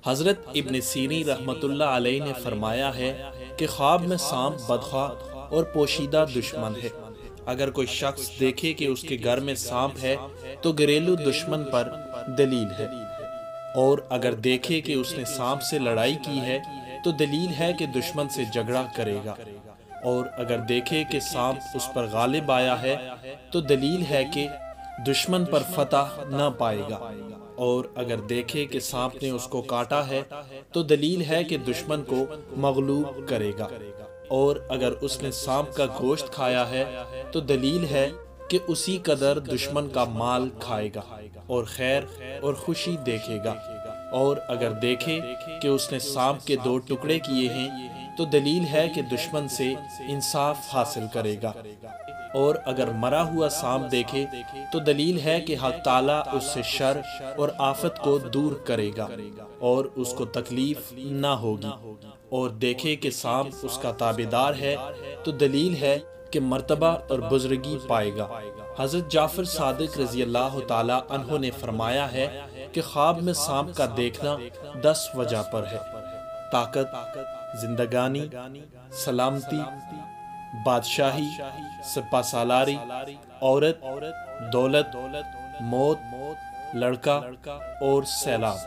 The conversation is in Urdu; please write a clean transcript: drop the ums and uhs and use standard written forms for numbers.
حضرت ابن سیرین رحمۃ اللہ علیہ نے فرمایا ہے کہ خواب میں سانپ بدخواہ اور پوشیدہ دشمن ہے۔ اگر کوئی شخص دیکھے کہ اس کے گھر میں سانپ ہے تو گھریلو دشمن پر دلیل ہے، اور اگر دیکھے کہ اس نے سانپ سے لڑائی کی ہے تو دلیل ہے کہ دشمن سے جھگڑا کرے گا، اور اگر دیکھے کہ سانپ اس پر غالب آیا ہے تو دلیل ہے کہ دشمن پر فتح نہ پائے گا، اور اگر دیکھے کہ سانپ نے اس کو کاٹا ہے تو دلیل ہے کہ دشمن کو مغلوب کرے گا، اور اگر اس نے سانپ کا گوشت کھایا ہے تو دلیل ہے کہ اسی قدر دشمن کا مال کھائے گا اور خیر اور خوشی دیکھے گا، اور اگر دیکھے کہ اس نے سانپ کے 2 ٹکڑے کیے ہیں تو دلیل ہے کہ دشمن سے انصاف حاصل کرے گا، اور اگر مرا ہوا سانپ دیکھے تو دلیل ہے کہ حق تعالیٰ اس سے شر اور آفت کو دور کرے گا اور اس کو تکلیف نہ ہوگی، اور دیکھے کہ سانپ اس کا تابعدار ہے تو دلیل ہے کہ مرتبہ اور بزرگی پائے گا۔ حضرت جعفر صادق رضی اللہ تعالی عنہ نے فرمایا ہے کہ خواب میں سانپ کا دیکھنا 10 وجہ پر ہے: طاقت، زندگانی، سلامتی، بادشاہی، سپہ سالاری، عورت، دولت، موت، لڑکا اور سیلاب۔